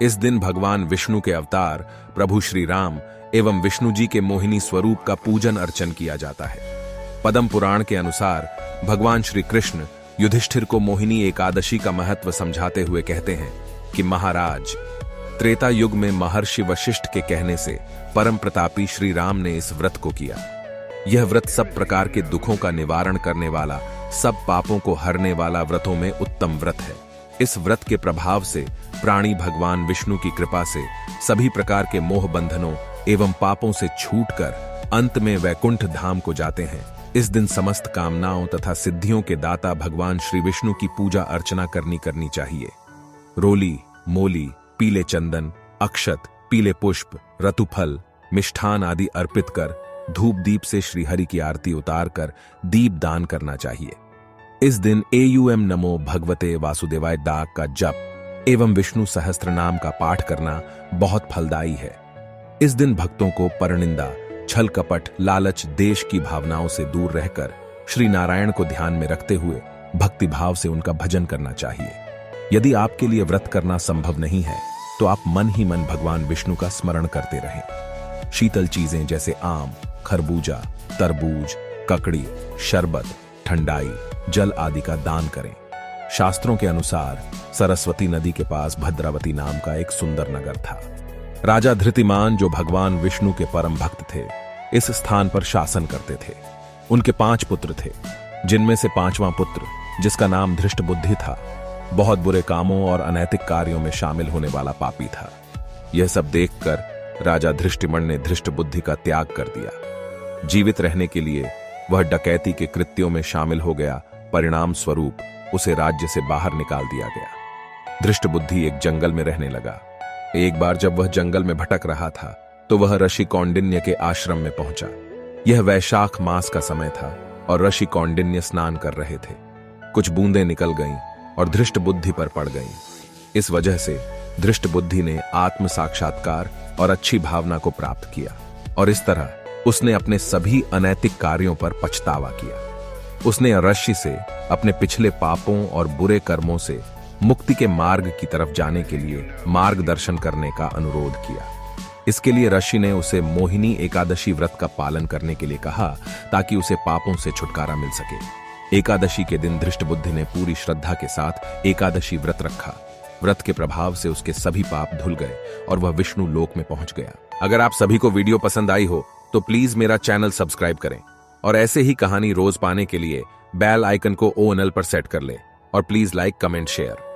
इस दिन भगवान विष्णु के अवतार प्रभु श्री राम एवं विष्णु जी के मोहिनी स्वरूप का पूजन अर्चन किया जाता है। पद्म पुराण के अनुसार भगवान श्री कृष्ण युधिष्ठिर को मोहिनी एकादशी का महत्व समझाते हुए कहते हैं कि महाराज, त्रेता युग में महर्षि वशिष्ठ के कहने से परम प्रतापी श्री राम ने इस व्रत को किया। यह व्रत सब प्रकार के दुखों का निवारण करने वाला, सब पापों को हरने वाला व्रतों में उत्तम व्रत है। इस व्रत के प्रभाव से प्राणी भगवान विष्णु की कृपा से सभी प्रकार के मोह बंधनों एवं पापों से छूटकर अंत में वैकुंठ धाम को जाते हैं। इस दिन समस्त कामनाओं तथा सिद्धियों के दाता भगवान श्री विष्णु की पूजा अर्चना करनी चाहिए। रोली, मोली, पीले चंदन, अक्षत, पीले पुष्प, ऋतुफल, मिष्ठान आदि अर्पित कर धूप दीप से श्रीहरि की आरती उतारकर दीप दान करना चाहिए। इस दिन एयूएम नमो भगवते वासुदेवाय डाक का जप एवं विष्णु सहस्त्र नाम का पाठ करना बहुत फलदायी है। इस दिन भक्तों को परनिंदा, छल कपट, लालच, देश की भावनाओं से दूर रहकर श्री नारायण को ध्यान में रखते हुए भक्ति भाव से उनका भजन करना चाहिए। यदि आपके लिए व्रत करना संभव नहीं है तो आप मन ही मन भगवान विष्णु का स्मरण करते रहें। शीतल चीजें जैसे आम, खरबूजा, तरबूज, ककड़ी, शरबत, ठंडाई, जल आदि का दान करें। शास्त्रों के अनुसार सरस्वती नदी के पास भद्रावती नाम का एक सुंदर नगर था। राजा धृतिमान, जो भगवान विष्णु के परम भक्त थे, इस स्थान पर शासन करते थे। उनके 5 पुत्र थे, जिनमें से 5वां पुत्र, जिसका नाम धृष्टबुद्धि था, बहुत बुरे कामों और अनैतिक कार्यों में शामिल होने वाला पापी था। यह सब देखकर राजा धृष्टिमन ने धृष्टबुद्धि का त्याग कर दिया। जीवित रहने के लिए वह डकैती के कृत्यों में शामिल हो गया। परिणाम स्वरूप उसे राज्य से बाहर निकाल दिया गया। धृष्टबुद्धि एक जंगल में रहने लगा। एक बार जब वह जंगल में भटक रहा था तो वह ऋषि कौंडिन्य के आश्रम में पहुंचा। यह वैशाख मास का समय था और ऋषि कौंडिन्य स्नान कर रहे थे। कुछ बूंदें निकल गईं और धृष्टबुद्धि पर पड़ गईं। इस वजह से धृष्टबुद्धि ने आत्म साक्षात्कार और अच्छी भावना को प्राप्त किया और इस तरह उसने अपने सभी अनैतिक कार्यों पर पछतावा किया। उसने ऋषि से अपने पिछले पापों और बुरे कर्मों से मुक्ति के मार्ग की तरफ जाने के लिए मार्गदर्शन करने का अनुरोध किया। इसके लिए ऋषि ने उसे मोहिनी एकादशी व्रत का पालन करने के लिए कहा ताकि उसे पापों से छुटकारा मिल सके। एकादशी के दिन धृष्टबुद्धि ने पूरी श्रद्धा के साथ एकादशी व्रत रखा। व्रत के प्रभाव से उसके सभी पाप धुल गए और वह विष्णु लोक में पहुंच गया। अगर आप सभी को वीडियो पसंद आई हो तो प्लीज मेरा चैनल सब्सक्राइब करें और ऐसे ही कहानी रोज पाने के लिए बेल आइकन को ऑल पर सेट कर ले और प्लीज लाइक, कमेंट, शेयर।